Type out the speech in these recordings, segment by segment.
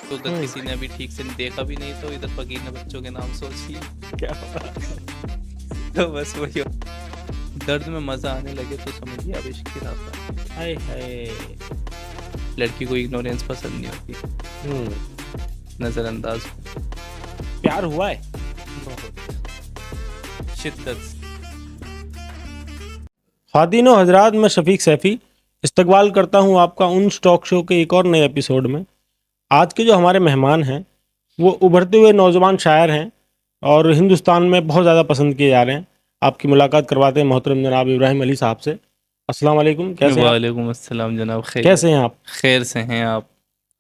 تو ادھر کسی نے ابھی ٹھیک سے دیکھا بھی نہیں تو ادھر فقیر نے بچوں کے نام سوچ لیے. کیا بات ہے. تو بس وہی درد میں مزہ آنے لگے تو سمجھیے اب عشق کی راستہ. ہائے ہائے. لڑکی کو اگنورینس پسند نہیں ہوتی, نظر انداز. پیار ہوا ہے بہت شدت. خواتین و حضرات, میں شفیق سیفی استقبال کرتا ہوں آپ کا ان ٹاک شو کے ایک اور نئے ایپیسوڈ میں. آج کے جو ہمارے مہمان ہیں وہ ابھرتے ہوئے نوجوان شاعر ہیں اور ہندوستان میں بہت زیادہ پسند کیے جا رہے ہیں. آپ کی ملاقات کرواتے ہیں محترم جناب ابراہیم علی صاحب سے. السلام علیکم, کیسے ہیں آپ؟ وعلیکم السلام جناب. کیسے ہیں آپ؟ خیر سے ہیں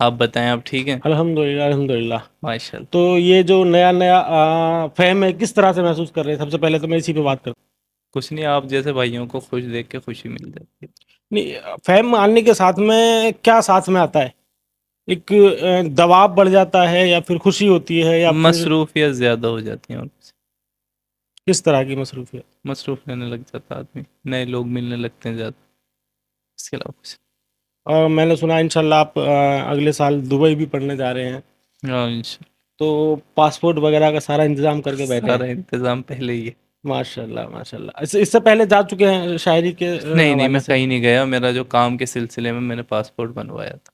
آپ بتائیں, آپ ٹھیک ہیں؟ الحمدللہ الحمدللہ. ماشاء اللہ. تو یہ جو نیا فہم ہے کس طرح سے محسوس کر رہے ہیں؟ سب سے پہلے تو میں اسی پہ بات کرتا ہوں. کچھ نہیں, آپ جیسے بھائیوں کو خوش دیکھ کے خوشی مل جاتی ہے. نہیں, فہم آنے کے ساتھ میں کیا ساتھ میں آتا ہے؟ ایک دباؤ بڑھ جاتا ہے یا پھر خوشی ہوتی ہے یا پھر مصروفیت زیادہ ہو جاتی ہیں, اور کس طرح کی مصروفیت؟ مصروف رہنے لگ جاتا آدمی, نئے لوگ ملنے لگتے ہیں زیادہ, اس کے علاوہ کچھ. اور میں نے سنا انشاءاللہ آپ اگلے سال دبئی بھی پڑھنے جا رہے ہیں, ہاں تو پاسپورٹ وغیرہ کا سارا انتظام کر کے بیٹھے سارا ہیں؟ انتظام پہلے ہی ہے. ماشاء اللہ ماشاء اللہ. اس سے پہلے جا چکے ہیں شاعری کے نہیں حوالے میں سے؟ کہیں نہیں گیا, میرا جو کام کے سلسلے میں نے پاسپورٹ بنوایا تھا.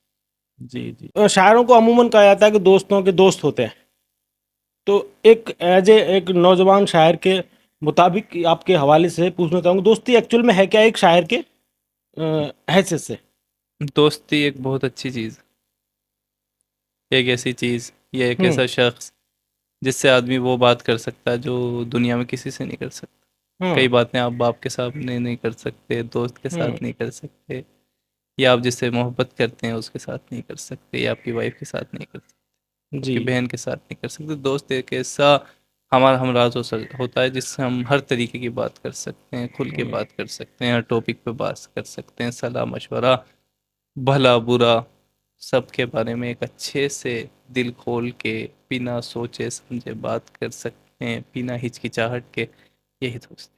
جی جی. شاعروں کو عموماً کہا جاتا ہے کہ دوستوں کے دوست ہوتے ہیں, تو ایک نوجوان شاعر کے مطابق آپ کے حوالے سے پوچھنا چاہوں گا, دوستی ایکچوئل میں ہے کیا ایک شاعر کے حیثیت سے؟ دوستی ایک بہت اچھی چیز, ایک ایسی چیز یا ایک ایسا شخص جس سے آدمی وہ بات کر سکتا ہے جو دنیا میں کسی سے نہیں کر سکتا. کئی باتیں آپ باپ کے سامنے نہیں کر سکتے, دوست کے ساتھ نہیں کر سکتے, یا آپ جس سے محبت کرتے ہیں اس کے ساتھ نہیں کر سکتے, یا آپ کی وائف کے ساتھ نہیں کر سکتے, آپ کی جی بہن کے ساتھ نہیں کر سکتے. دوست ایک ایسا ہمارا ہمراز ہوتا ہے جس سے ہم ہر طریقے کی بات کر سکتے ہیں, کھل کے بات کر سکتے ہیں, ہر ٹاپک پہ بات کر سکتے ہیں, صلاح مشورہ بھلا برا سب کے بارے میں ایک اچھے سے دل کھول کے بنا سوچے سمجھے بات کر سکتے ہیں, بنا ہچکچاہٹ کے. یہی دوست.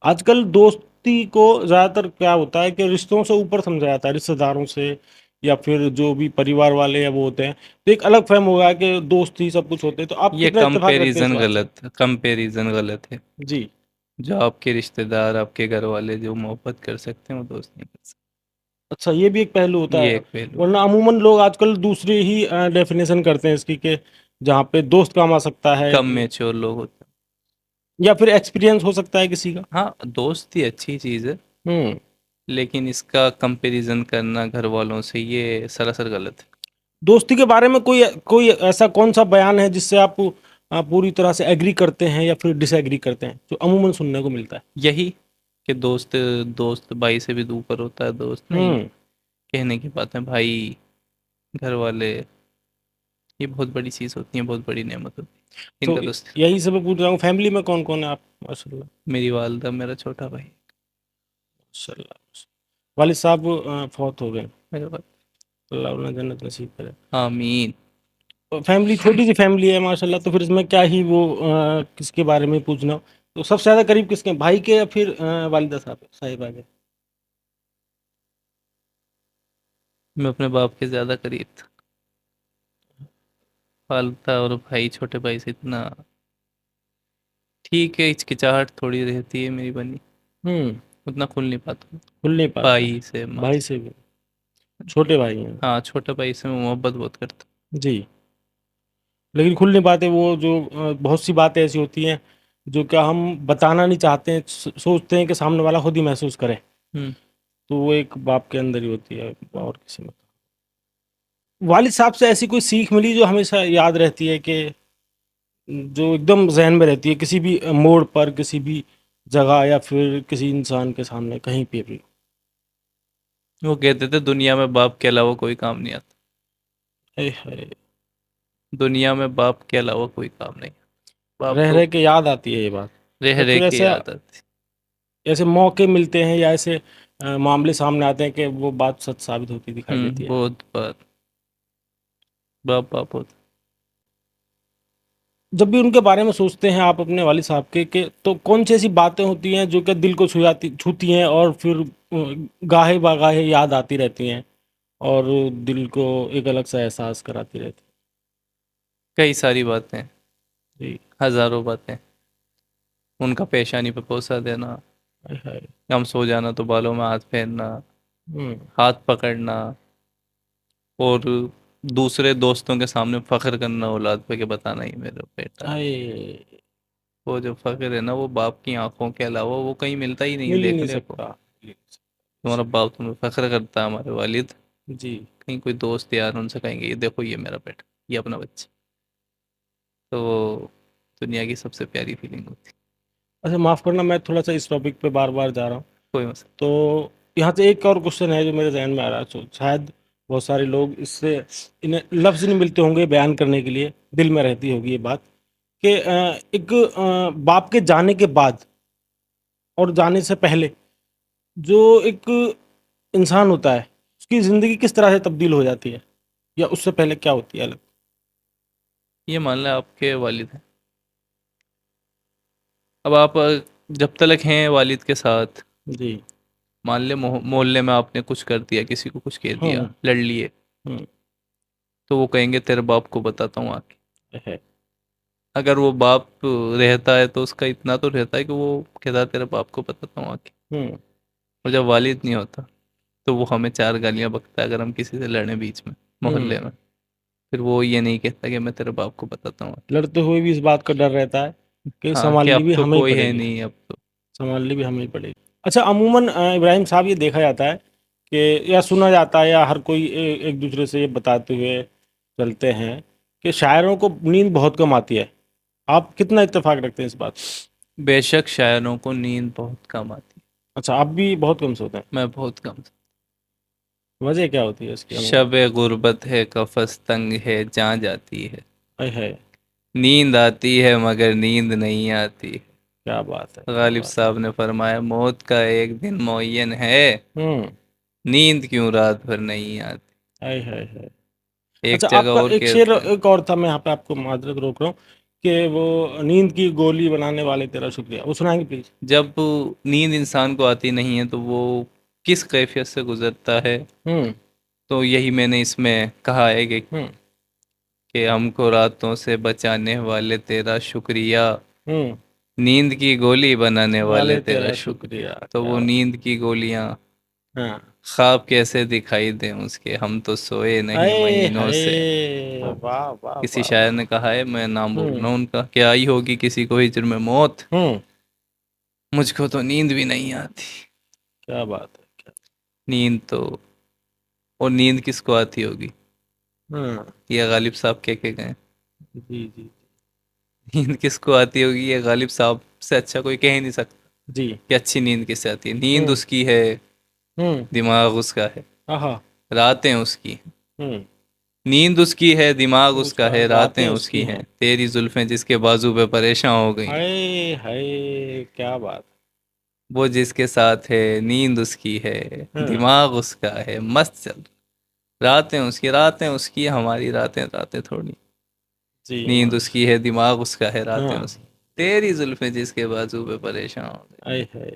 آج کل دوستی کو زیادہ تر کیا ہوتا ہے کہ رشتوں سے اوپر سمجھا جاتا ہے, رشتہ داروں سے یا پھر جو بھی پریوار والے ہیں وہ ہوتے ہیں, تو ایک الگ فہم ہوگا کہ دوست ہی سب کچھ ہوتے ہیں. تو آپ یہ کتنا اتفاق رکھتے ہیں اس بات سے؟ کمپیریزن غلط ہے. جی. جو آپ کے رشتہ دار, آپ کے گھر والے جو محبت کر سکتے ہیں وہ دوست نہیں کر سکتے. اچھا, یہ بھی ایک پہلو ہوتا یہ ہے. ایک پہلو. ورنہ عموماً لوگ آج کل دوسری ہی ڈیفینیشن کرتے ہیں اس کی, کہ جہاں پہ دوست کام آ سکتا ہے کم میچور لوگ ہوتے ہیں, یا پھر ایکسپیرینس ہو سکتا ہے کسی کا. ہاں دوست ہی اچھی چیز ہے, ہوں. لیکن اس کا کمپیریزن کرنا گھر والوں سے یہ سراسر غلط ہے. دوستی کے بارے میں کوئی ایسا کون سا بیان ہے جس سے آپ پوری طرح سے ایگری کرتے ہیں یا پھر ڈس ایگری کرتے ہیں, جو عموماً سننے کو ملتا ہے؟ یہی کہ دوست بھائی سے بھی اوپر ہوتا ہے, دوست نہیں کہنے کی بات ہے. بھائی, گھر والے, یہ بہت بڑی چیز ہوتی ہے, بہت بڑی نعمت ہوتی ہے ان تو کا دوست. یہی سے میں پوچھ رہا ہوں, فیملی میں کون کون ہے آپ؟ ماشاء اللہ. میری والدہ, میرا چھوٹا بھائی. ماشاء اللہ. والد صاحب فوت ہو گئے, میرے والد. اللہ انہیں جنت نصیب کرے. آمین. فیملی چھوٹی سی فیملی ہے ماشاء اللہ, تو پھر اس میں کیا ہی وہ کس کے بارے میں پوچھنا. تو سب سے زیادہ قریب کس کے, بھائی کے یا پھر والدہ صاحبہ کے؟ میں اپنے باپ کے زیادہ قریب تھا. والدہ اور بھائی, چھوٹے بھائی سے اتنا ٹھیک ہے, ہچکچاہٹ تھوڑی رہتی ہے میری بنی, اتنا کھل نہیں پاتا. کھل نہیں پاتے بھائی سے, ماں بھائی سے بھی. چھوٹے بھائی ہیں. ہاں, چھوٹے بھائی سے میں محبت بہت کرتا ہوں. جی. لیکن کھل نہیں پاتے, وہ جو بہت سی باتیں ایسی ہوتی ہیں جو کہ ہم بتانا نہیں چاہتے ہیں, سوچتے ہیں کہ سامنے والا خود ہی محسوس کرے. تو وہ ایک باپ کے اندر ہی ہوتی ہے, اور کسی میں. والد صاحب سے ایسی کوئی سیکھ ملی جو ہمیشہ یاد رہتی ہے, کہ جو ایک دم ذہن میں رہتی ہے کسی بھی موڑ پر, کسی بھی جگہ, یا پھر کسی انسان کے سامنے کہیں پہ بھی؟ وہ کہتے تھے دنیا میں باپ کے علاوہ کوئی کام نہیں آتا. دنیا میں باپ کے علاوہ کوئی کام نہیں. باپ رہ تو رہ کے یاد آتی ہے یہ بات. رہ یا رہ پھر کے یاد آتی. ایسے موقع ملتے ہیں یا ایسے معاملے سامنے آتے ہیں کہ وہ بات سچ ثابت ہوتی دکھائی دیتی ہے؟ بہت بات باپ ہوتا. جب بھی ان کے بارے میں سوچتے ہیں آپ اپنے والد صاحب کے, کہ تو کون سی ایسی باتیں ہوتی ہیں جو کہ دل کو چھوتی ہیں اور پھر گاہے باگاہے یاد آتی رہتی ہیں اور دل کو ایک الگ سا احساس کراتی رہتی کئی ساری باتیں، ہیں. جی. ہزاروں باتیں، ان کا پیشانی پہ بوسہ دینا، ہائے ہائے. ہم سو جانا تو بالوں میں ہاتھ پھیرنا، ہوں. ہاتھ پکڑنا، اور دوسرے دوستوں کے سامنے فخر کرنا اولاد پہ کہ بتانا ہی میرا بیٹا ہے. ہائے. وہ جو فخر ہے نا، وہ باپ کی آنکھوں کے علاوہ وہ کہیں ملتا ہی نہیں ہے مل ہی نہیں دیکھنے کو. سکتا. تمہارا باپ تمہیں فخر کرتا ہے، ہمارے والد. جی. کہیں کوئی دوست یار ان سے کہیں گے یہ دیکھو یہ میرا بیٹا، یہ اپنا بچہ، تو وہ دنیا کی سب سے پیاری فیلنگ ہوتی ہے. اچھا معاف کرنا، میں تھوڑا سا اس ٹاپک پہ بار بار جا رہا ہوں. کوئی مسئلہ تو یہاں سے ایک اور کوشچن ہے جو میرے ذہن میں آ رہا ہے، شاید بہت سارے لوگ اس سے انہیں لفظ نہیں ملتے ہوں گے بیان کرنے کے لیے، دل میں رہتی ہوگی یہ بات کہ ایک باپ کے جانے کے بعد اور جانے سے پہلے جو ایک انسان ہوتا ہے اس کی زندگی کس طرح سے تبدیل ہو جاتی ہے، یا اس سے پہلے کیا ہوتی ہے الگ؟ یہ مان لیں آپ کے والد ہیں، اب آپ جب تلک ہیں والد کے ساتھ، جی. مان لیں محلے میں آپ نے کچھ کر دیا، کسی کو کچھ کہہ دیا، ہوں. لڑ لیے، ہوں. تو وہ کہیں گے تیرے باپ کو بتاتا ہوں آ کے. ہے. اگر وہ باپ رہتا ہے تو اس کا اتنا تو رہتا ہے کہ وہ کہتا ہے تیرے باپ کو بتاتا ہوں آ کے. ہوں. اور جب والد نہیں ہوتا تو وہ ہمیں 4 گالیاں بکتا ہے اگر ہم کسی سے لڑیں بیچ میں ہوں. محلے میں. پھر وہ یہ نہیں کہتا کہ میں تیرے باپ کو بتاتا ہوں. لڑتے ہوئے بھی اس بات کا ڈر رہتا ہے کہ ہاں کہ سنبھالنی اب بھی تو ہمیں ہی کوئی پڑے ہے گی. نہیں اب تو. سنبھالنی بھی ہمیں ہی پڑے گی. اچھا عموماً ابراہیم صاحب یہ دیکھا جاتا ہے کہ یا سنا جاتا ہے یا ہر کوئی ایک دوسرے سے یہ بتاتے ہوئے چلتے ہیں کہ شاعروں کو نیند بہت کم آتی ہے. آپ کتنا اتفاق رکھتے ہیں اس بات؟ بے شک شاعروں کو نیند بہت کم آتی ہے. اچھا آپ بھی بہت کم سوتے ہیں؟ میں بہت کم. وجہ کیا ہوتی ہے اس کی عموماً؟ شب غربت ہے قفس تنگ ہے جاں جاتی ہے، ہائے ہائے. نیند آتی ہے مگر نیند نہیں آتی. کیا بات ہے، کیا غالب بات صاحب نے فرمایا موت کا ایک دن معین ہے، ہے. نیند کیوں رات بھر نہیں آتی. ہائے ہائے ہائے. ایک اچھا آپ جگہ کا اور ایک شعر کہتے ہیں ایک اور تھا، میں یہاں پہ آپ کو معذرت روک رہا ہوں، کہ وہ نیند کی گولی بنانے والے تیرا شکریہ، وہ سنائیں گے پلیز؟ جب نیند انسان کو آتی نہیں ہے تو وہ کس کیفیت سے گزرتا ہے، ہوں. تو یہی میں نے اس میں کہا ہے ہوں. کہ ہم کو راتوں سے بچانے والے تیرا شکریہ، ہوں. نیند کی گولی بنانے والے تیرا شکریہ. تو کیا وہ بات. نیند کی گولیاں ہاں. خواب کیسے دکھائی دیں اس کے، ہم تو سوئے نہیں ہائے مہینوں سے. ہائے. واہ واہ کسی واہ شاعر واہ. نے کہا ہے، میں نام بول ہوں. رہا ہوں ان کا، کہ آئی ہوگی کسی کو ہجر میں موت، ہوں. مجھ کو تو نیند بھی نہیں آتی. کیا بات ہے. نیند تو، اور نیند کس کو آتی ہوگی؟ ہاں. یہ غالب صاحب کہہ کے گئے. جی جی نیند کس کو آتی ہوگی یہ غالب صاحب سے اچھا کوئی کہہ نہیں سکتا جی. کہ اچھی نیند کس سے آتی ہے. نیند ہوں. اس کی ہے، ہوں. دماغ اس کا ہے، آہا. راتیں اس کی. ہوں. نیند اس کی ہے، دماغ اس کا ہے، راتیں راتیں اس کی ہیں. تیری زلفیں جس کے بازو پہ پریشاں ہو گئیں، ہائے ہائے. کیا بات. وہ جس کے ساتھ ہے نیند اس کی ہے، ہاں. دماغ اس کا ہے، مست چل. راتیں اس کی، راتیں اس کی، ہماری راتیں راتیں تھوڑی. جی نیند اس ماشاء. کی ہے، دماغ اس کا ہے، راتیں ہاں. اس کی. تیری زلفیں جس کے بازو پہ پریشاں ہو گئی. ہائے ہائے.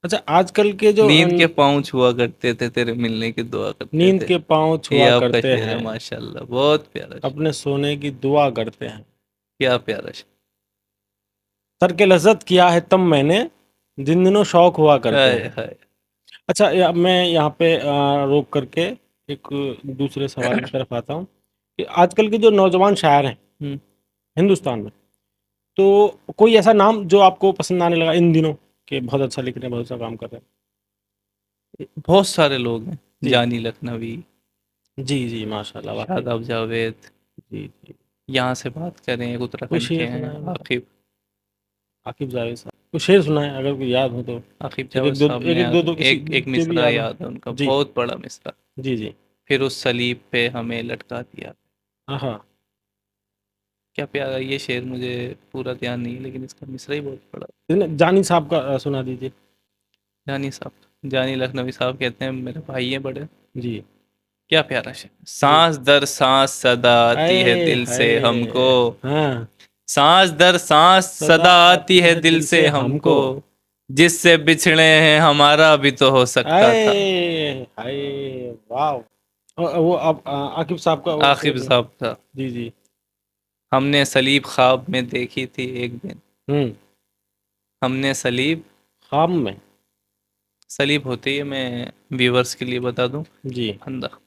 اچھا آج کل کے جو نیند کے پاؤں چھوا کرتے تھے، تیرے ملنے کی دعا کرتے نیند تھے. کے پاؤں یہ چھوا آپ کا کرتے شعر ہے، ہیں، ماشاء اللہ بہت پیارا شعر. اپنے سونے کی دعا کرتے ہیں. کیا پیارا شعر. ترک لذت کیا ہے تم میں نے، جن دنوں شوق ہوا کرتے ہائے ہیں. ہائے. اچھا میں یہاں پہ روک کر کے ایک دوسرے سوال کی طرف آتا ہوں کہ آج کل کے جو نوجوان شاعر ہیں ہم، ہندوستان میں، تو کوئی ایسا نام جو آپ کو پسند آنے لگا ان دنوں کہ بہت اچھا لکھ رہے ہیں، بہت اچھا کام کر رہے ہیں؟ بہت سارے لوگ ہیں، جی جانی لکھنوی، جی جی ماشاء اللہ واقعی. شاداب جاوید. جی جی. یہاں سے بات کریں کوئی اتراکھنڈ شعر کے ہیں سنائیں میرا؟ عاقب. عاقب جاوید صاحب کوئی شعر سنائیں اگر کوئی یاد ہو تو. عاقب ایک جاوید ایک دو صاحب ایک نے ایک دو دو کسی ایک جو بھی مصرع یاد ہو. یاد ہے ان کا، جی بہت بڑا مصرع. جی جی. پھر اس صلیب پہ ہمیں لٹکا دیا. ہاں. کیا پیارا. یہ شعر مجھے پورا دھیان نہیں ہے لیکن اس کا مصرع ہی بہت بڑا. جانی صاحب کا سنا دیجیے. جانی صاحب، جانی لکھنوی صاحب کہتے ہیں میرے بھائی ہیں بڑے. جی. کیا پیارا شعر. سانس در سانس صدا آتی ہے ہائے دل سے ہم کو، ہائے. ہاں. سانس در سانس صدا آتی ہے دل سے ہم کو، جس سے بچھڑے ہیں ہمارا بھی تو ہو سکتا تھا. ہائے واہ. وہ اب عاقب صاحب کا وہ عاقب شعر. صاحب تھا. جی جی. ہم نے صلیب خواب میں دیکھی تھی ایک دن. ہم نے صلیب خواب میں. صلیب ہوتی ہے, میں ویورز کے لیے بتا دوں, جی. اندر.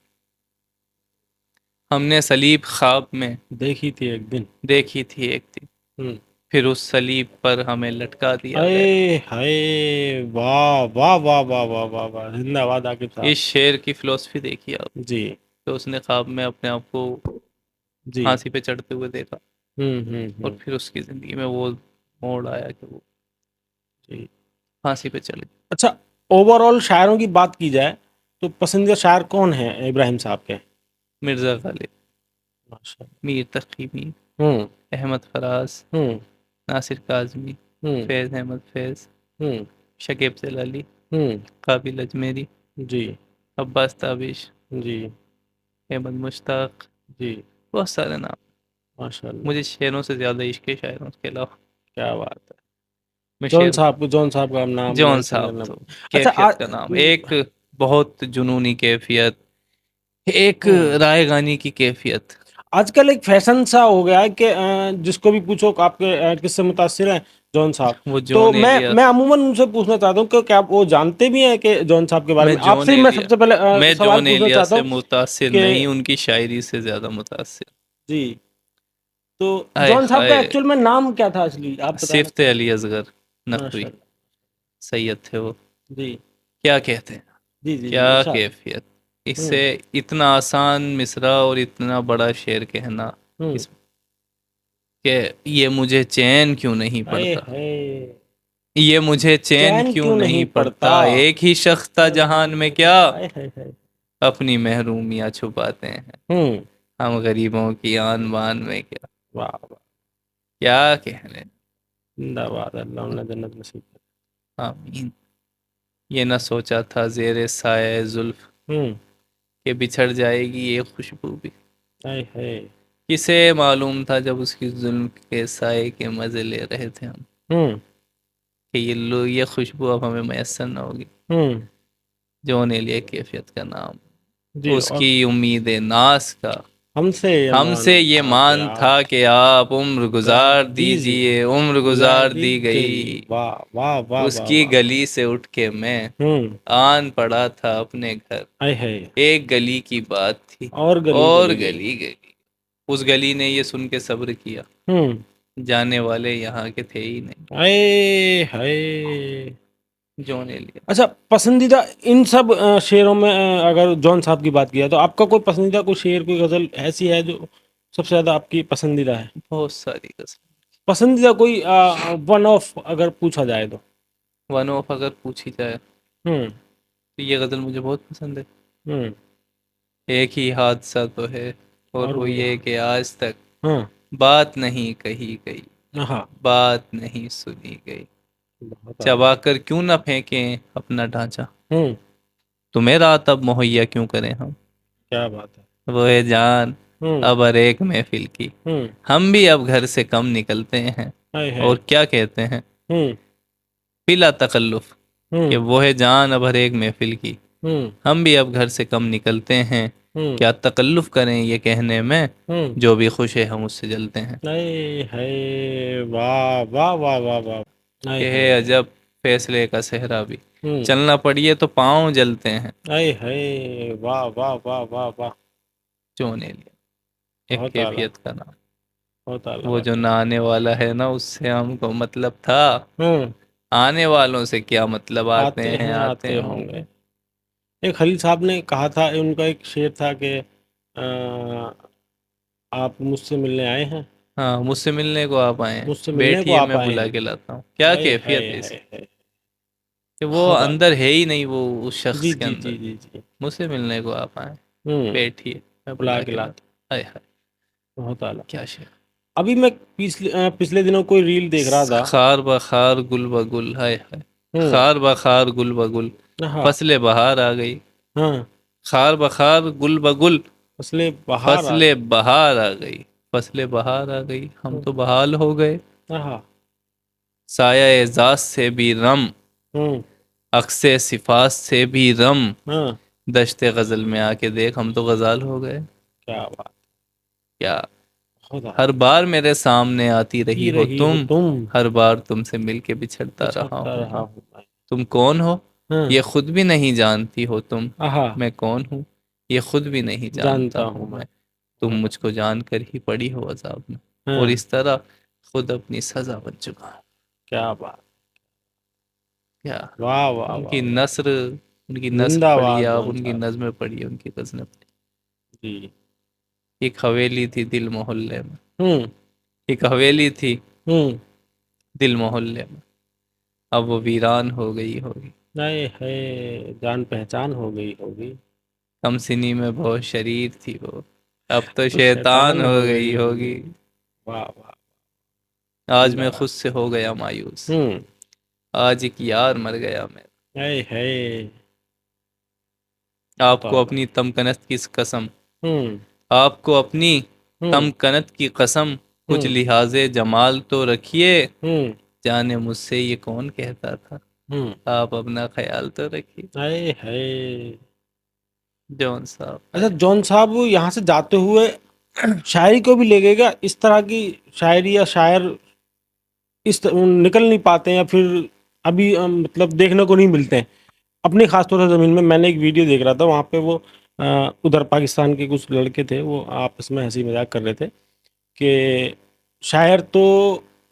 ہم نے صلیب خواب میں دیکھی تھی ایک دن. دیکھی تھی ایک دن, پھر اس صلیب پر ہمیں لٹکا دیا گیا. اے ہائے واہ واہ واہ واہ واہ واہ واہ. زندہ باد عاقب صاحب. اس شعر کی فلسفی دیکھیے آپ. جی تو اس نے خواب میں اپنے آپ کو جی. پھانسی پہ چڑھتے ہوئے دیکھا, اور ہوں. پھر اس کی زندگی میں وہ موڑ آیا کہ وہ جی. پھانسی پہ چڑھ گیا. اچھا, اوور آل شاعروں کی بات کی جائے تو پسندیدہ شاعر کون ہیں ابراہیم صاحب کے؟ مرزا غالب, ماشاء میر تقی میر, اللہ. احمد فراز, ناصر کاظمی, فیض احمد فیض, شکیب جلالی, قابل اجمیری, جی عباس تابش, جی احمد مشتاق, جی. بہت سارے نام. ماشاء اللہ. مجھے شعروں سے زیادہ عشق ہے شاعروں کے علاوہ. کیا بات ہے. میں جون شعر, صاحب کا نام جون مینشن صاحب کرنا. تو اچھا کیفیت کا نام, ایک بہت جنونی کیفیت, ایک رائے گانی کی کیفیت. آج کل ایک فیشن سا ہو گیا ہے کہ جس کو بھی پوچھو کہ آپ کے کس سے متاثر ہیں, جون صاحب. وہ تو جون ایلیا, میں عموماً ان سے پوچھنا چاہتا ہوں کہ کیا وہ جانتے بھی ہیں کہ جون صاحب کے بارے میں؟ آپ سے ہی میں سب سے پہلے میں سوال جون پوچھنا ایلیا چاہتا سے ہوں متاثر کہ نہیں, ان کی شاعری سے زیادہ متاثر. جی. تو ہائے جون صاحب کا ہائے, ایکچوئل میں نام کیا تھا اصلی, آپ بتانا؟ صفت علی اصغر نقوی ماشاء اللہ. سید تھے وہ. جی کیا کہتے ہیں, جی جی جی. کیا ارشاد. کیفیت. اس سے اتنا آسان مصرع اور اتنا بڑا شعر کہنا, اس کہ یہ مجھے چین کیوں نہیں اے پڑتا, ہے. یہ مجھے چین کیوں نہیں پڑتا, ایک ہی شخص تھا جہان میں کیا اپنی محرومیاں چھپاتے ہیں, ہم غریبوں کی آن بان میں کیا. واہ واہ. کیا کہنے. زندہ باد. اللہ انہیں جنت نصیب کرے. آمین. یہ نہ سوچا تھا زیر سایہ زلف کہ بچھڑ جائے گی یہ خوشبو بھی, اے ہے. کسے معلوم تھا جب اس کی ظلم کے سائے کے مزے لے رہے تھے ہم, کہ یہ خوشبو اب ہمیں میسر نہ ہوگی. جون ایلیا کیفیت کا نام, جی. اس اور کی امید ناز کا ہم سے یہ تھا کہ مان تھا کہ آپ عمر گزار دیجئے, عمر گزار دی گئی. واہ واہ واہ اس واہ کی واہ. گلی سے اٹھ کے میں آن پڑا تھا اپنے گھر, اے ہے. ایک گلی کی بات تھی اور اور گئی. گلی گئی. اس گلی نے یہ سن کے صبر کیا, جانے والے یہاں کے تھے ہی نہیں. اے ہے. جون ایلیا. اچھا, پسندیدہ ان سب شعروں میں اگر جون صاحب کی بات کیا تو آپ کا کوئی پسندیدہ کوئی شعر, کوئی غزل ایسی ہے جو سب سے زیادہ آپ کی پسندیدہ ہے؟ بہت ساری غزل. پسندیدہ کوئی ون آف اگر پوچھا جائے تو؟ ون آف اگر پوچھی جائے تو یہ غزل مجھے بہت پسند ہے. ایک ہی حادثہ تو ہے اور وہ یہ کہ آج تک بات نہیں کہی گئی, بات نہیں سنی گئی, چبا کر کیوں نہ پھینکیں اپنا ڈھانچہ, تمہیں رات اب مہیا کیوں کریں ہم. کیا بات ہے. وہ ہے جان اب ہر ایک محفل کی, ہم بھی اب گھر سے کم نکلتے ہیں, اور کیا کہتے ہیں بلا تکلف, کہ وہ ہے جان اب ہر ایک محفل کی, ہم بھی اب گھر سے کم نکلتے ہیں, کیا تکلف کریں یہ کہنے میں جو بھی خوش ہے ہم اس سے جلتے ہیں. اے ہے. واہ واہ واہ واہ واہ. کہ ہے عجب فیصلے کا صحرا بھی, چلنا پڑیے تو پاؤں جلتے ہیں. اے ہے. واہ واہ واہ واہ واہ. جون ایلیا ایک بہت اعلیٰ. کیفیت کا نام. بہت اعلیٰ. وہ جو نہ آنے والا ہے نا, اس سے ہم کو مطلب تھا, آنے والوں سے کیا مطلب, آتے ہوں گے. ایک خلیل صاحب نے کہا تھا, ان کا ایک شعر تھا کہ آپ مجھ سے ملنے آئے ہیں, ہاں مجھ سے ملنے کو آپ آئے ہیں, مجھ سے ملنے کو بیٹھیے آپ میں آئے بلا ہیں. کے لاتا ہوں. کیا اے کیفیت ہے اس ہے. کہ وہ بہت اعلیٰ. اندر ہے ہی نہیں, وہ اس جی شخص کے جی اندر. جی جی جی. مجھ سے ملنے کو آپ آئے, بیٹھیے میں بلا بلا کے کے لاتا. لاتا. ہائے ہائے بہت اعلیٰ. کیا شعر. ابھی میں پچھلے دنوں کوئی ریل دیکھ رہا تھا. خار بخار گل بگل, ہائے ہائے, خار بخار گل بگل, ہاں فصل بہار آ گئی. ہاں. خار بخار گل بگل, فصل بہار آ فصل بہار آ گئی, فصل بہار آ گئی, ہم تو بحال ہو گئے. ہاں. سایہ اعزاز سے بھی رم, ہوں عکس صفات سے بھی رم، ہاں دشت غزل میں آ کے دیکھ ہم تو غزال ہو گئے. کیا بات کیا خدا ہر بار میرے سامنے آتی رہی ہو ہو تم، تم ہر بار تم سے مل کے بچھڑتا رہا بچھڑتا ہوں رہا میں. ہوں میں. تم کون ہو ہاں یہ خود بھی نہیں جانتی ہو تم، آہا میں کون ہوں یہ خود بھی نہیں جانتا ہوں میں. تم مجھ کو جان کر ہی پڑی ہو عذاب میں، اور ہاں اس طرح خود اپنی سزا بن چکا ہوں. کیا بات. کیا واہ واہ ان کی واہ واہ. نثر، ان کی نثر زندہ پڑھیے باد آپ، جون ان کی صاحب. نظمیں پڑھیے، ان کی غزلیں پڑھیے. جی. ایک حویلی تھی دل محلے میں، ہوں ایک حویلی تھی ہوں دل محلے میں، اب وہ ویران ہو گئی ہوگی. نہیں ہے جان پہچان ہو گئی ہوگی. کم سنی میں بہت شریر تھی وہ، اب تو شیطان ہو گئی ہوگی. واہ واہ. آج زندہ میں باد. خود سے ہو گیا مایوس، ہوں آج ایک یار مر گیا میں. ہے آپ کو بتاؤ. اپنی تمکنت کی قسم، ہوں آپ کو اپنی ہوں تمکنت کی قسم، کچھ ہوں لحاظ جمال تو رکھیے. ہوں جانے مجھ سے یہ کون کہتا تھا، ہوں آپ اپنا خیال تو رکھیے. ہے. جون صاحب اچھا ہے. جون صاحب یہاں سے جاتے ہوئے شاعری کو بھی لے گئے گا؟ اس طرح کی شاعری یا شاعر نکل نہیں پاتے ہیں، یا پھر ابھی مطلب دیکھنے کو نہیں ملتے ہیں اپنی خاص طور سے زمین میں. میں نے ایک ویڈیو دیکھ رہا تھا، وہاں پہ وہ ادھر پاکستان کے کچھ لڑکے تھے، وہ آپس میں ہنسی مذاق کر رہے تھے کہ شاعر تو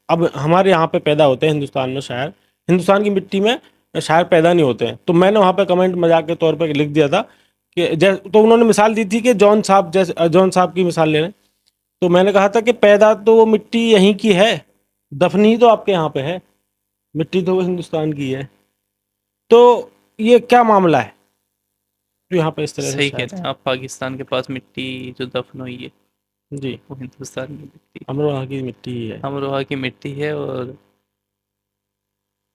اب ہمارے یہاں پہ پیدا ہوتے ہیں ہندوستان میں، شاعر ہندوستان کی مٹی میں شاعر پیدا نہیں ہوتے ہیں. تو میں نے وہاں پہ کمنٹ مذاق کے طور پہ لکھ دیا تھا کہ تو انہوں نے مثال دی تھی کہ جون صاحب جیسے جون صاحب کی مثال لے رہے ہیں. تو میں نے کہا تھا کہ پیدا تو وہ مٹی یہیں کی ہے، دفنی تو آپ کے یہاں پہ ہے، مٹی تو وہ ہندوستان کی ہے. تو یہ کیا معاملہ ہے جو یہاں پہ اس طرح سے صحیح کہہ شاعر؟ رہے ہیں آپ، پاکستان کے پاس مٹی جو دفن ہوئی ہے جی وہ ہندوستان کی مٹی، امروہہ کی مٹی ہی ہے. امروہہ کی مٹی ہے. اور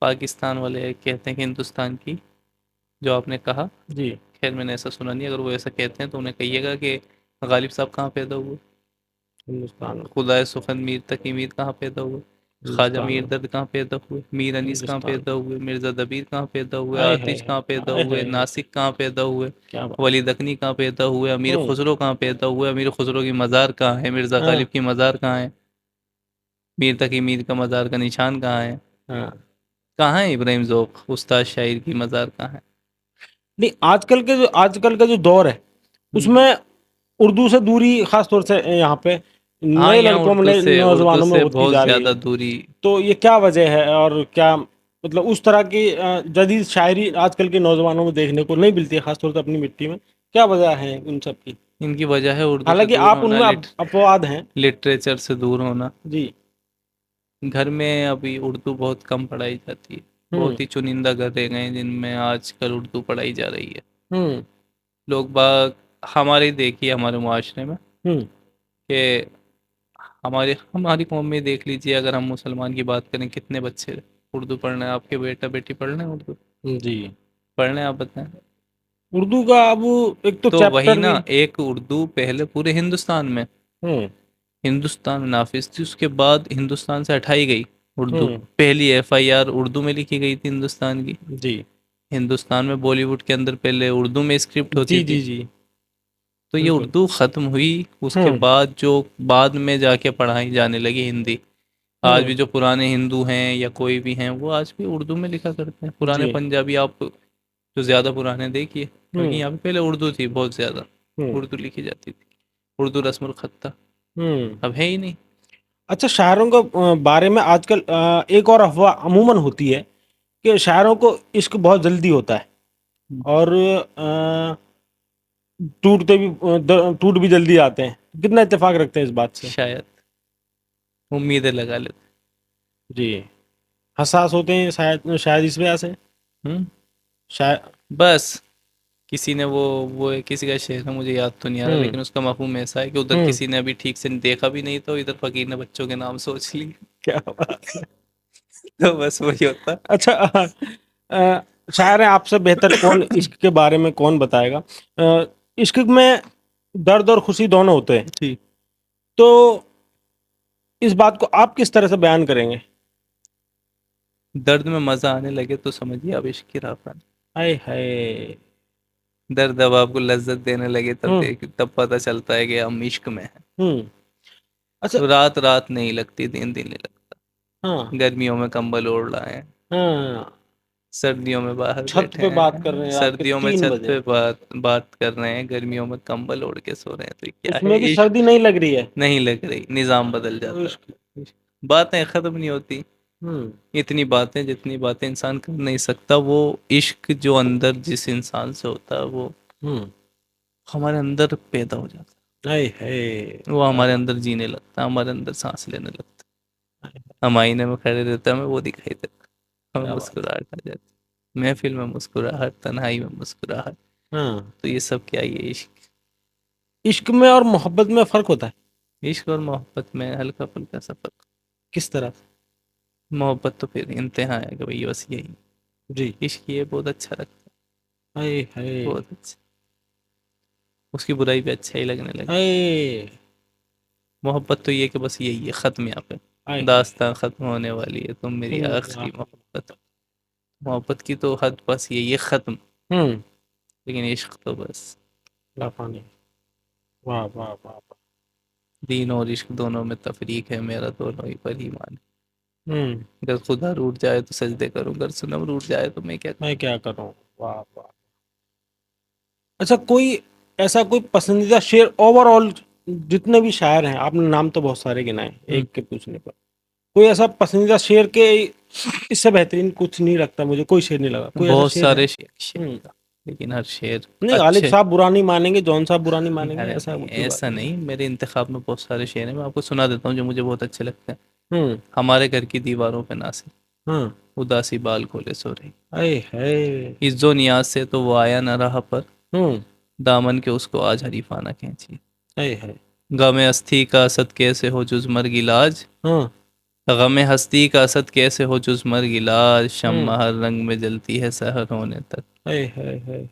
پاکستان والے کہتے ہیں کہ ہندوستان کی، جو آپ نے کہا، جی خیر میں نے ایسا سنا نہیں، اگر وہ ایسا کہتے ہیں تو انہیں کہیے گا کہ غالب صاحب کہاں پیدا ہوئے، ہندوستان خدائے سخن میر تقی میر کہاں پیدا ہوئے، خواجہ ہندوستان میر درد کہاں پیدا ہوئے، میر انیس کہاں ہندوستان. پیدا ہوئے، مرزا دبیر کہاں پیدا ہوئے، آئے ہے آتش کہاں پیدا آئے ہوئے، ہے ناسک کہاں پیدا ہوئے، کیا بات. ولی دکنی کہاں پیدا ہوئے، امیر خسرو کہاں پیدا ہوئے، امیر خسرو کی مزار کہاں ہے، مرزا ہاں غالب کی مزار کہاں ہے، میر تقی میر کا مزار کا نشان کہاں ہے، ہاں. کہاں ہے ابراہیم ذوق استاد شاعر کی مزار کہاں ہے. نہیں آج کل کا جو دور ہے اس میں اردو سے دوری خاص طور سے یہاں پہ ہاں نئے یہاں لڑکوں میں نئے اردو نوجوانوں میں سے ہوتی بہت جا رہی زیادہ ہے. دوری. تو یہ کیا وجہ ہے، اور کیا مطلب اس طرح کی جدید شاعری آج کل کے نوجوانوں میں دیکھنے کو نہیں ملتی ہے خاص طور سے اپنی مٹی میں؟ کیا وجہ ہے ان سب کی؟ ان کی وجہ ہے اردو سے حالانکہ دور آپ ان ہونا، میں اپواد ہیں. لٹریچر سے دور ہونا. جی گھر میں ابھی اردو بہت کم پڑھائی جاتی ہے، ہوں بہت ہی چنندہ گھر رہ گئے ہیں جن میں آج کل اردو پڑھائی جا رہی ہے. ہوں لوگ باغ ہمارے دیکھیے ہمارے معاشرے میں ہوں کہ ہماری قوم میں دیکھ لیجیے، اگر ہم مسلمان کی بات کریں کتنے بچے اردو پڑھ رہے ہیں؟ آپ کے بیٹا بیٹی پڑھ رہے ہیں اردو؟ جی پڑھ رہے ہیں؟ آپ بتائیں. اردو کا اب ایک تو وہی چیپٹر نا، بھی. ایک اردو پہلے پورے ہندوستان میں، ہوں ہندوستان میں نافذ تھی، اس کے بعد ہندوستان سے ہٹائی گئی اردو. ہوں پہلی FIR اردو میں لکھی گئی تھی ہندوستان کی. جی ہندوستان میں بالی ووڈ کے اندر پہلے اردو میں اسکرپٹ ہوتی جی تھی. جی جی تو یہ بالکل. اردو ختم ہوئی، اس کے ہوں بعد جو بعد میں جا کے پڑھائی جانے لگی ہندی. آج ہوں بھی جو پرانے ہندو ہیں یا کوئی بھی ہیں وہ آج بھی اردو میں لکھا کرتے ہیں. پرانے جی پنجابی آپ جو زیادہ پرانے دیکھیے، کیونکہ ہوں یہاں پہ پہلے اردو تھی بہت زیادہ، ہوں اردو لکھی جاتی تھی، اردو رسم الخط تھا. ہوں اب ہے ہی نہیں. اچھا شاعروں کے بارے میں آج کل ایک اور افواہ عموماً ہوتی ہے کہ شاعروں کو عشق بہت جلدی ہوتا ہے، اور ٹوٹ بھی جلدی آتے ہیں. کتنا اتفاق رکھتے ہیں اس بات سے؟ شاید امیدیں لگا لیتے. جی حساس ہوتے ہیں شاید اس وجہ سے. ہوں شاید بس کسی نے وہ کسی کا شعر ہے، مجھے یاد تو نہیں آ رہا، ہوں لیکن اس کا مفہوم ایسا ہے کہ ادھر ہوں کسی نے ابھی ٹھیک سے دیکھا بھی نہیں تو ادھر فقیر نے بچوں کے نام سوچ لی. کیا بات ہے. تو بس وہی ہوتا. اچھا شاعر آپ سے بہتر کون عشق کے بارے میں کون بتائے گا؟ عشق میں درد اور خوشی دونوں ہوتے ہیں، جی تو اس بات کو آپ کس طرح سے بیان کریں گے؟ درد میں مزہ آنے لگے تو سمجھیے اب عشق کی راہ پر ہیں۔ ہائے ہائے. درد اب آپ کو لذت دینے لگے ہوں تب پتہ چلتا ہے کہ ہم عشق میں ہیں. ہوں. اچھا. رات رات نہیں لگتی، دن دن نہیں لگتا. ہاں گرمیوں میں کمبل اوڑھ رہے ہیں، ہاں. سردیوں میں باہر چھت بیٹھے پہ بات کر رہے ہیں، ہیں رات کے سردیوں میں 3 چھت بجے پہ بات کر رہے ہیں، گرمیوں میں کمبل اوڑھ کے سو رہے ہیں. تو کیا اس ہے میں بھی عشق؟ سردی نہیں لگ رہی ہے. نہیں لگ رہی، نظام بدل جاتا عشق. ہے. باتیں ختم نہیں ہوتی. ہوں اتنی باتیں جتنی باتیں انسان کر نہیں سکتا، وہ عشق جو اندر جس انسان سے ہوتا ہے وہ ہوں. ہمارے اندر پیدا ہو جاتا ہائے ہائے. ہے. وہ کیا ہمارے بات. اندر جینے لگتا ہے، ہمارے اندر سانس لینے لگتا ہے. ہم آئینے میں کھڑے رہتے ہیں، ہمیں وہ دکھائی دیتا ہے، ہمیں کیا بات. مسکراہٹ آ جاتی ہے. محفل میں مسکراہٹ، تنہائی میں مسکراہٹ. ہاں. تو یہ سب کیا ہے؟ عشق. عشق میں اور محبت میں فرق ہوتا ہے. عشق اور محبت میں ہلکا پھلکا سفر. کس طرح؟ محبت تو پھر انتہا ہے کہ بھئی بس یہی. جی. عشق یہ بہت اچھا لگتا ہائے ہے، ہائے. بہت اچھا. اس کی برائی بھی اچھا ہی لگنے لگے. ہائے محبت تو یہ کہ بس یہی ہے، ختم یہاں پہ. ہائے ہائے. داستان ختم ہونے والی ہے، تم میری آخری محبت. محبت کی تو حد بس یہی ہے، ختم. ہوں. لیکن عشق تو بس لافانی. واہ واہ واہ واہ. دین اور عشق دونوں میں تفریق ہے، میرا دونوں ہی پر ایمان ہے. ہوں. اگر خدا روٹ جائے تو سجدے کروں، اگر سنم روٹ جائے تو میں کیا کروں. میں کیا کروں. واہ واہ. اچھا، کوئی ایسا کوئی پسندیدہ شعر اوور آل، جتنے بھی شاعر ہیں، آپ نے نام تو بہت سارے گنائے ہوں. ایک کے پوچھنے پر، کوئی ایسا پسندیدہ شعر کے اس سے بہترین کچھ نہیں لگتا مجھے، کوئی شعر نہیں لگا، کوئی ایسا بہت شعر ہے؟ سارے شعر لیکن ہر شعر نہیں، غالب اچھے. صاحب برا نہیں مانیں گے، جون صاحب برا نہیں مانیں گے، ارے ایسا نہیں، کوئی بات ایسا نہیں، میرے انتخاب میں بہت سارے شعر ہیں، میں آپ کو سنا دیتا ہوں جو مجھے بہت اچھے لگتے ہیں. ہوں. ہمارے گھر کی دیواروں پہ ناصر، ہاں. اداسی بال کھولے سو رہی. اے ہے. عز و نیاز سے تو وہ آیا نہ رہا پر، ہوں. دامن کے اس کو آج حریفانہ کھینچی. اے ہے. غم ہستی کا اسد کیسے ہو جز مرگ علاج، ہاں. غم ہستی کا اسد کیسے ہو جز مرگ علاج، ہوں. شمع ہر رنگ میں جلتی ہے سحر ہونے تک. اے ہے.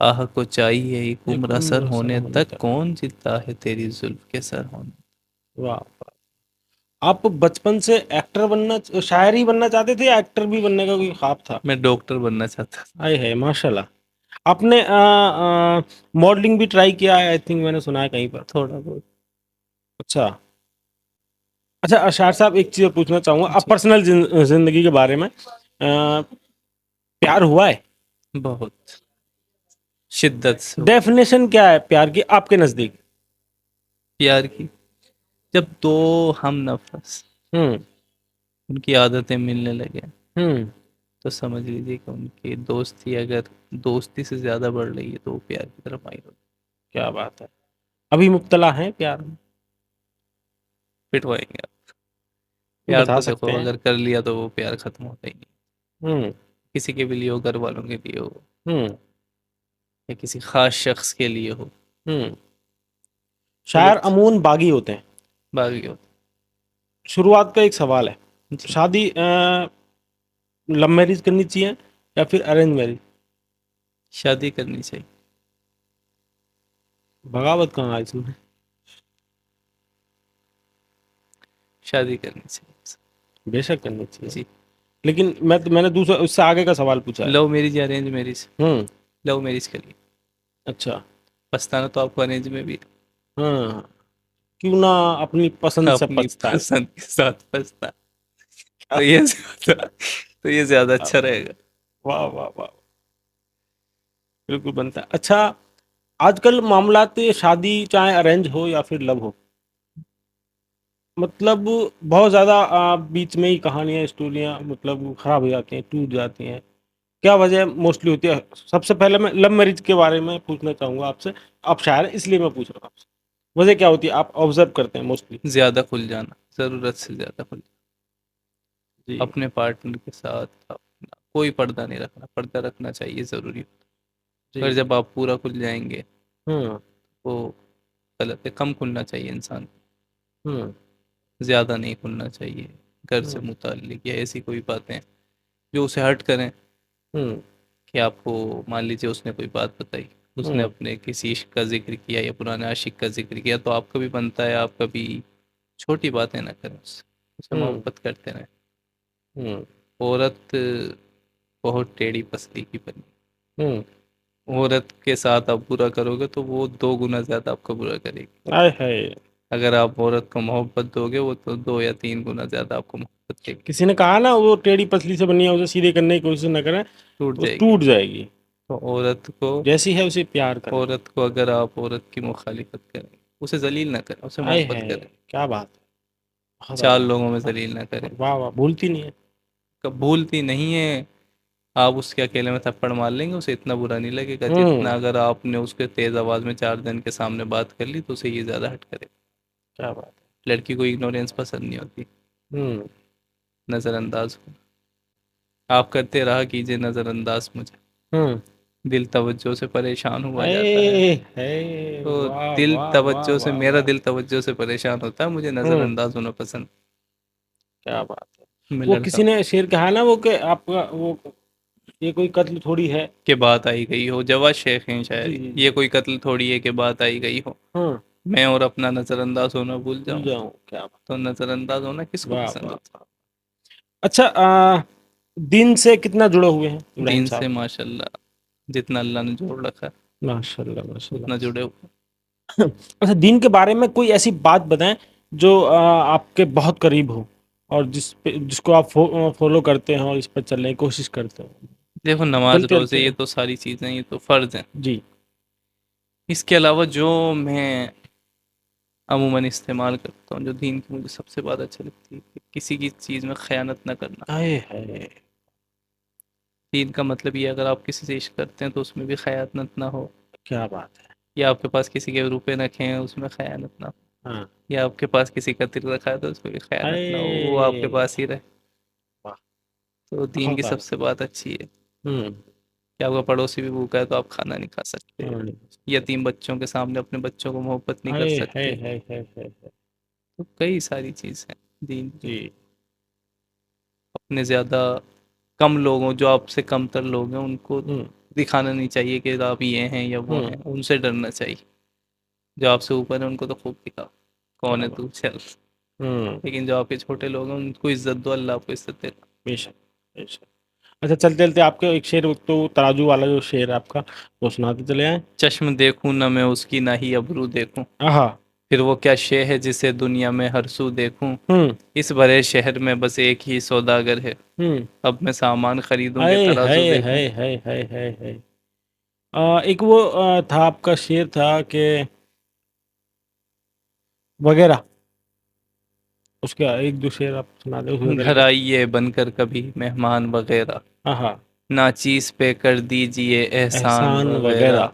آہ کو چاہیے ایک ایک عمر اثر عمر سر ہونے ہونے تک، تک. کون جلتا ہے تیری زلف کے سر ہونے. واہ. آپ بچپن سے ایکٹر بننا، شاعر ہی بننا چاہتے تھے یا ایکٹر بھی بننے کا کوئی خواب تھا؟ میں ڈاکٹر بننا چاہتا تھا. آئے ہے ماشاء اللہ. آپ نے ماڈلنگ بھی ٹرائی کیا ہے، آئی تھنک میں نے سنا ہے کہیں پر. تھوڑا بہت. اچھا. اچھا اشار صاحب، ایک چیز پوچھنا چاہوں گا، اب جی. پرسنل زندگی کے بارے میں، پیار ہوا ہے؟ بہت شدت سے. ڈیفینیشن کیا ہے پیار کی آپ کے نزدیک؟ پیار کی جب دو ہم نفس ہوں. ان کی عادتیں ملنے لگے ہوں. تو سمجھ لیجیے کہ ان کی دوستی اگر دوستی سے زیادہ بڑھ رہی ہے تو وہ پیار کی طرف مائل ہوتی. کیا بات ہے. ابھی مبتلا ہیں پیار میں؟ پٹوائیں گے آپ. پیار بتا تو سکتے دیکھو ہیں؟ اگر کر لیا تو وہ پیار ختم ہوتا ہی نہیں. ہوں. کسی کے بھی لیے ہو، گھر والوں کے لیے ہو ہوں. یا کسی خاص شخص کے لیے ہو، ہوں. تو وہ شاعر عموماً باغی ہوتے ہیں. باغی ہوتا. شروعات کا ایک سوال ہے، جی. شادی لو میرج کرنی چاہیے یا پھر ارینج میرج؟ شادی کرنی چاہیے. بغاوت کہاں آئی اس میں؟ شادی کرنی چاہیے. بے شک کرنی چاہیے، جی. لیکن میں نے دوسرا اس سے آگے کا سوال پوچھا لو ہے. میرج یا ارینج میرج؟ ہوں. لو میرج کریے. اچھا. پچھتانا تو آپ کو ارینج میں بھی. ہاں. کیوں نہ اپنی پسند سے اپنی پچھتائیں. پسند کے ساتھ پچھتا تو یہ زیادہ اچھا رہے گا. واہ واہ واہ. بالکل بنتا ہے. اچھا، آج کل معاملات شادی چاہے ارینج ہو یا پھر لو ہو، مطلب بہت زیادہ بیچ میں ہی کہانیاں، اسٹوریاں مطلب خراب ہو جاتی ہیں، ٹوٹ جاتی ہیں. کیا وجہ موسٹلی ہوتی ہے؟ سب سے پہلے میں لو میرج کے بارے میں پوچھنا چاہوں گا آپ سے، آپ شاعر ہیں اس لیے میں پوچھ رہا ہوں آپ سے، وجہ کیا ہوتی ہے آپ آبزرو کرتے ہیں موسٹلی؟ زیادہ کھل جانا، ضرورت سے زیادہ کھل جانا. جی. اپنے پارٹنر کے ساتھ کوئی پردہ نہیں رکھنا. پردہ رکھنا چاہیے، ضروری ہوتا. جی. اگر جب آپ پورا کھل جائیں گے ہوں. وہ غلط ہے. کم کھلنا چاہیے انسان کو، ہوں. زیادہ نہیں کھلنا چاہیے. گھر سے ہوں. متعلق یا ایسی کوئی باتیں جو اسے ہرٹ کریں، ہوں. کہ آپ کو مان لیجیے اس نے کوئی بات بتائی، اس نے ہوں. اپنے کسی عشق کا ذکر کیا یا پرانے عاشق کا ذکر کیا، تو آپ کا بھی بنتا ہے آپ کبھی چھوٹی باتیں نہ کریں اس سے. اسے محبت کرتے رہیں. ہوں عورت بہت ٹیڑھی پسلی کی بنی. ہوں عورت کے ساتھ آپ برا کرو گے تو وہ 2 گنا زیادہ آپ کا برا کرے گی. آئے ہائے. اگر آپ عورت کو محبت دو گے وہ تو 2 یا 3 گنا زیادہ آپ کو محبت دے گی. کسی نے کہا نا وہ ٹیڑھی پسلی سے بنی ہے اسے سیدھے کرنے کی کوشش نہ کریں ٹوٹ وہ جائے گی. ٹوٹ جائے گی. تو عورت کو جیسی ہے اسے پیار کریں. عورت کو اگر آپ عورت کی مخالفت کریں اسے ذلیل نہ کریں, اسے آئے محبت ہے کریں. کیا بات ہے. بہت 4 لوگوں میں اعلیٰ. ذلیل نہ کریں. واہ واہ. بھولتی نہیں ہے. بھولتی نہیں ہے. آپ اس کے اکیلے میں تھپڑ مار لیں گے اسے اتنا برا نہیں لگے گا ہوں جتنا اگر آپ نے اس کے تیز آواز میں 4 جن کے سامنے بات کر لی تو اسے یہ زیادہ ہٹ کرے. کیا بات لڑکی کو اگنورینس پسند نہیں ہوتی, ہے. نظر انداز ہو. آپ کرتے رہا کیجئے نظر انداز مجھے, ہوں دل توجہ سے پریشان ہوا جاتا ہے. اے ہے. تو واہ دل واہ واہ توجہ سے, واہ میرا واہ. دل توجہ سے پریشان ہوتا ہے, مجھے نظر ہوں انداز ہونا پسند. کیا بات ہے. میں وہ لڑتا کسی نے شعر کہا نا وہ کہ آپ کا وہ یہ کوئی قتل تھوڑی ہے. کہ بات آئی گئی ہو, جواز شیخ ہیں جی شاعری. جی یہ جی. کوئی قتل تھوڑی ہے کہ بات آئی گئی ہو, ہاں میں اور اپنا نظر انداز ہونا بھول جاؤں. کیا بات. تو نظر انداز ہونا کس کو واہ پسند واہ ہوتا واہ. اچھا دین سے کتنا جڑے ہوئے ہیں ہے؟ ابراہیم دین صاحب؟ سے ماشاء اللہ جتنا اللہ نے جوڑ رکھا ہے ماشاء اللہ ماشاء اتنا اللہ. جڑے ہوئے. اچھا دین کے بارے میں کوئی ایسی بات بتائیں جو آپ کے بہت قریب ہو اور جس کو آپ فالو کرتے ہیں اور اس پر چلنے کی کوشش کرتے ہیں. دیکھو نماز چلتے روزے چلتے یہ تو ساری چیزیں یہ تو فرض ہیں. جی اس کے علاوہ جو میں عموماً استعمال کرتا ہوں جو دین کی مجھے سب سے بات اچھا لگتی ہے کہ کسی کی چیز میں خیانت نہ کرنا. ہائے ہائے. دین کا مطلب یہ اگر آپ کسی سے عشق کرتے ہیں تو اس میں بھی خیانت نہ ہو, کیا بات ہے. یا آپ کے پاس کسی کے روپے رکھے ہیں اس میں خیانت نہ ہو, ہاں. یا آپ کے پاس کسی کا دل رکھا ہے تو اس میں بھی خیانت نہ ہو, وہ آپ کے ہائے. پاس ہی رہے. واہ. تو دین کی بہت سب اعلیٰ. سے بات اچھی ہے ہوں. کہ آپ کا پڑوسی بھی بھوکا ہے تو آپ کھانا نہیں کھا سکتے, یتیم بچوں کے سامنے اپنے بچوں کو محبت نہیں کر ہائے ہائے سکتے. ہائے ہائے ہائے. تو کئی ساری چیز ہیں دین کی. جی. اپنے زیادہ کم لوگوں جو آپ سے کم تر لوگ ہیں ان کو ہوں دکھانا نہیں چاہیے کہ آپ یہ ہیں یا وہ ہوں. ہیں, ان سے ڈرنا چاہیے. جو آپ سے اوپر ہیں ان کو تو خوب دکھاؤ کون کیا ہے بات. تو چل, ہوں. لیکن جو آپ کے چھوٹے لوگ ہیں ان کو عزت دو, اللہ آپ کو عزت دے. بے شک بے شک. اچھا چلتے چلتے آپ کے ایک شعر تو ترازو والا جو شعر ہے آپ کا وہ سناتے چلے آئیں. چشم دیکھوں نہ میں اس کی نہ ہی ابرو دیکھوں, آہا. پھر وہ کیا شے ہے جسے دنیا میں ہر سو دیکھوں. ہوں اس بڑے شہر میں بس ایک ہی سوداگر ہے, ہوں. اب میں سامان خریدوں کہ ہائے ترازو ہائے دیکھوں. ہائے ہائے ہائے ہائے ہائے. ایک وہ تھا آپ کا شعر تھا کہ وغیرہ, اس کا ایک دو شعر آپ سنا دیں اس میں گھر کر کے. آئیے بن کر کبھی مہمان وغیرہ, آہا. ناچیز پہ کر دیجئے احسان وغیرہ.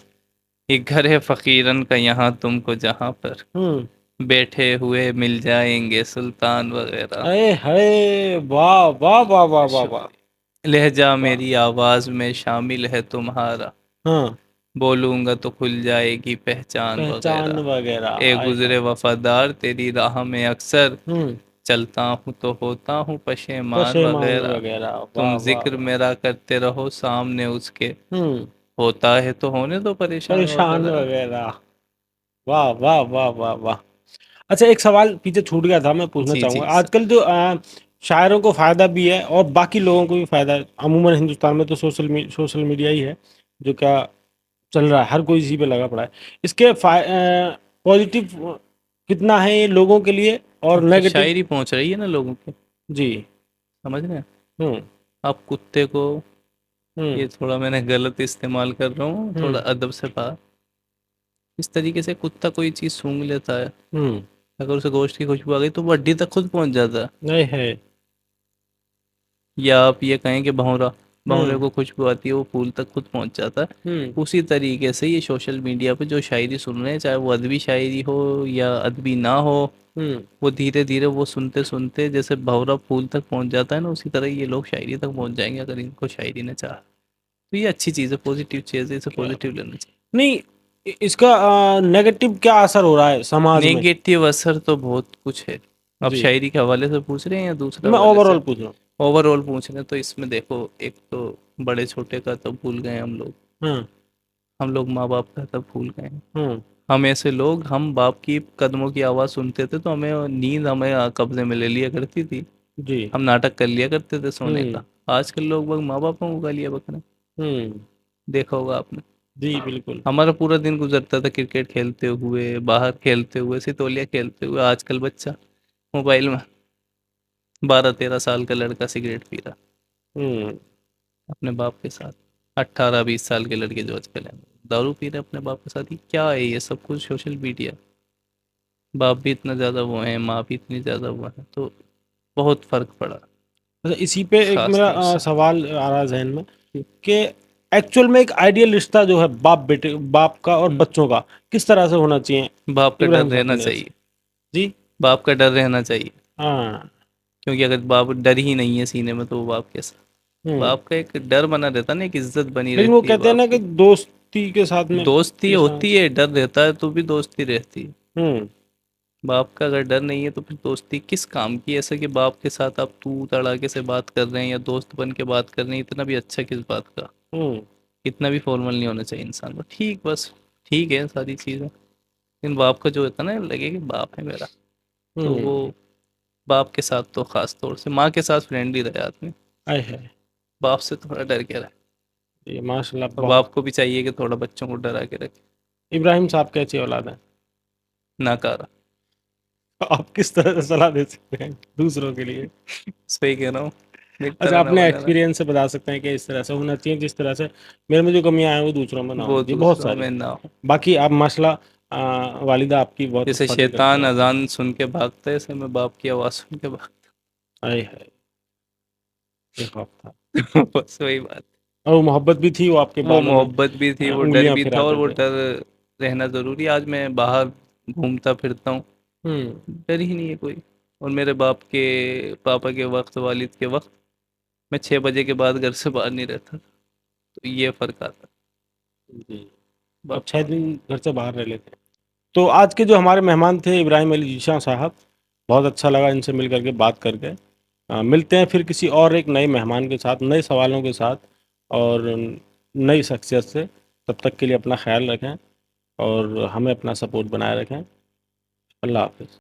ایک گھر ہے فقیرن کا یہاں تم کو جہاں پر ہوں. بیٹھے ہوئے مل جائیں گے سلطان وغیرہ. ہائے ہائے. واہ واہ واہ واہ واہ واہ. شکریہ. لہجہ واہ. میری آواز میں شامل ہے تمہارا, ہاں. بولوں گا تو کھل جائے گی پہچان وغیرہ. پہچان وغیرہ. اے آئے گزرے ہائے. وفادار تیری راہ میں اکثر ہوں. چلتا ہوں تو ہوتا ہوں پشیمان پشیمان وغیرہ. وغیرہ. تم واہ واہ ذکر واہ. میرا کرتے رہو سامنے اس کے, ہوں. ہوتا ہے تو ہونے دو پریشان پریشان وغیرہ. وغیرہ. واہ واہ واہ واہ واہ. اچھا ایک سوال پیچھے چھوٹ گیا تھا میں پوچھنا جی چاہوں جی گا. آج کل جو شاعروں کو فائدہ بھی ہے اور باقی لوگوں کو بھی فائدہ ہے. عموماً ہندوستان میں تو سوشل میڈیا ہی ہے جو کیا چل رہا ہے, ہر کوئی اسی پہ لگا پڑا ہے. اس کے پازیٹیو کتنا ہے یہ لوگوں کے لیے اور اب تو نیگیٹو. شاعری پہنچ رہی ہے نا لوگوں کے, جی. سمجھ رہے ہیں. ہوں آپ کتے کو, ہوں یہ تھوڑا میں نے غلط استعمال کر رہا ہوں, ہوں تھوڑا ادب سے بات. اس طریقے سے کتا کوئی چیز سونگھ لیتا ہے, ہوں. اگر اسے گوشت کی خوشبو آ گئی تو وہ ہڈی تک خود پہنچ جاتا ہے. نہیں ہے. یا آپ یہ کہیں کہ ہوں بھونرے کو خوشبو آتی ہے وہ پھول تک خود پہنچ جاتا ہے. ہوں اسی طریقے سے یہ سوشل میڈیا پہ جو شاعری سن رہے ہیں چاہے وہ ادبی شاعری ہو یا ادبی نہ ہو, ہوں. وہ دھیرے دھیرے وہ سنتے سنتے جیسے بھورا پھول تک پہنچ جاتا ہے نا, اسی طرح یہ لوگ شاعری تک پہنچ جائیں گے اگر ان کو شاعری نے چاہا تو. یہ اچھی چیز ہے, پازیٹیو چیز ہے, اسے کیا پازیٹیو لینا چاہیے. نہیں اس کا نیگیٹو کیا اثر ہو رہا ہے سماج میں؟ نیگیٹو اثر تو بہت کچھ ہے. آپ جی شاعری کے حوالے سے پوچھ رہے ہیں یا دوسرے میں حوالے اوور سے؟ آل پوچھ رہا ہوں. اوور آل پوچھ رہے ہیں تو اس میں دیکھو, ایک تو بڑے چھوٹے کا تو بھول گئے ہم لوگ, ہاں ہم لوگ ماں باپ کا تب بھول گئے ہیں, ہوں ہم ایسے لوگ، ہم باپ کی قدموں کی آواز سنتے تھے تو ہمیں نیند ہمیں قبضے میں لے لیا کرتی تھی، جی ہم ناٹک کر لیا کرتے تھے سونے کا۔ ہوں آج کل لوگ بگ ماں باپوں کو گالیاں بک رہے ہوں ہیں، دیکھا ہوگا آپ نے۔ جی بالکل ہمارا پورا دن گزرتا تھا کرکٹ کھیلتے ہوئے، باہر کھیلتے ہوئے، سیتولیا کھیلتے ہوئے۔ آج کل بچہ موبائل میں، 12-13 سال کا لڑکا سگریٹ پی رہا ہوں اپنے باپ کے ساتھ، 18-20 سال کے لڑکے جو آج کل ہیں دارو پی رہے اپنے باپ کے ساتھ۔ یہ کیا ہے؟ یہ سب کچھ سوشل میڈیا۔ باپ بھی اتنا زیادہ وہ ہیں، ماں بھی اتنی زیادہ وہ ہیں، تو بہت فرق پڑا اچھا، اسی پہ ایک خاص میرا طور سے۔ سوال آ رہا ذہن میں کہ ایکچوئل میں ایک آئیڈیل رشتہ جو ہے باپ بیٹے، باپ کا اور بچوں کا کس طرح سے ہونا چاہیے؟ باپ کا ڈر ابراہیم صاحب رہنا کی نظر سے۔ چاہیے، جی باپ کا ڈر رہنا چاہیے، ہاں کیونکہ اگر باپ ڈر ہی نہیں ہے سینے میں تو وہ باپ کیسا؟ ہوں باپ کا ایک ڈر بنا رہتا نا، ایک عزت بنی لیکن وہ رہتی ہے کہتے ہیں نا باپ کہ کی۔ دوستی کے ساتھ میں دوستی کے ہوتی ساتھ ہے، ڈر رہتا ہے تو بھی دوستی رہتی ہے۔ ہوں باپ کا اگر ڈر نہیں ہے تو پھر دوستی کس کام کی؟ ایسا کہ باپ کے ساتھ آپ تو تڑاکے سے بات کر رہے ہیں یا دوست بن کے بات کر رہے ہیں، اتنا بھی اچھا کس بات کا؟ ہوں اتنا بھی فارمل نہیں ہونا چاہیے انسان کو، ٹھیک بس ٹھیک ہے ساری چیزیں، لیکن باپ کا جو ہوتا ہے نا، لگے کہ باپ ہے میرا، تو ہوں وہ باپ کے ساتھ تو خاص طور سے، ماں کے ساتھ فرینڈلی رہے آدمی، آئے ہے باپ سے تھوڑا ڈر کے رہے، یہ ماشاء اللہ اور بہت۔ باپ کو بھی چاہیے کہ تھوڑا بچوں کو ڈرا کے رکھے، ابراہیم صاحب کیسی اولاد ہیں؟ ناکارہ۔ آپ کس طرح سے صلاح دے سکتے ہیں دوسروں کے لیے؟ صحیح کہہ رہا ہوں، ایک اچھا، طرح نہ اپنے بنے نا، ایکسپیرینس سے بتا سکتے ہیں کہ اس طرح سے ہونا چاہیے جس طرح سے میرے میں جو کمیاں ہیں وہ دوسروں میں نہ وہ ہونی چاہیے، بہت دوسروں ساری۔ میں نہ ہو۔ باقی آپ ماشاء اللہ والدہ آپ کی بہت جیسے قدر کرتے شیطان ہیں۔ اذان سن کے بھاگتا ہے، ایسے میں باپ کی آواز سن کے بھاگتا آئے ہے یہ خواب تھا، ہوں۔ بس وہی بات، اور وہ محبت بھی تھی، وہ آپ کے وہ بالوں میں محبت بھی تھی، وہ ڈر انگلیاں بھی تھا، اور پھراتے وہ تھے۔ ڈر رہنا ضروری ہے۔ آج میں باہر گھومتا پھرتا ہوں، ہوں ڈر ہی نہیں ہے کوئی۔ اور میرے باپ کے پاپا کے وقت، والد کے وقت، میں 6 بجے کے بعد گھر سے باہر نہیں رہتا تھا، تو یہ فرق آتا جی، اب باپ 6 دن گھر سے باہر رہ لیتے ہیں۔ تو آج کے جو ہمارے مہمان تھے ابراہیم علی ذیشاں صاحب، بہت اچھا لگا ان سے مل کر کے، بات کر کے۔ ملتے ہیں پھر کسی اور ایک نئے مہمان کے ساتھ، نئے سوالوں کے ساتھ اور نئی شخصیت سے۔ تب تک کے لیے اپنا خیال رکھیں اور ہمیں اپنا سپورٹ بنائے رکھیں۔ اللہ حافظ۔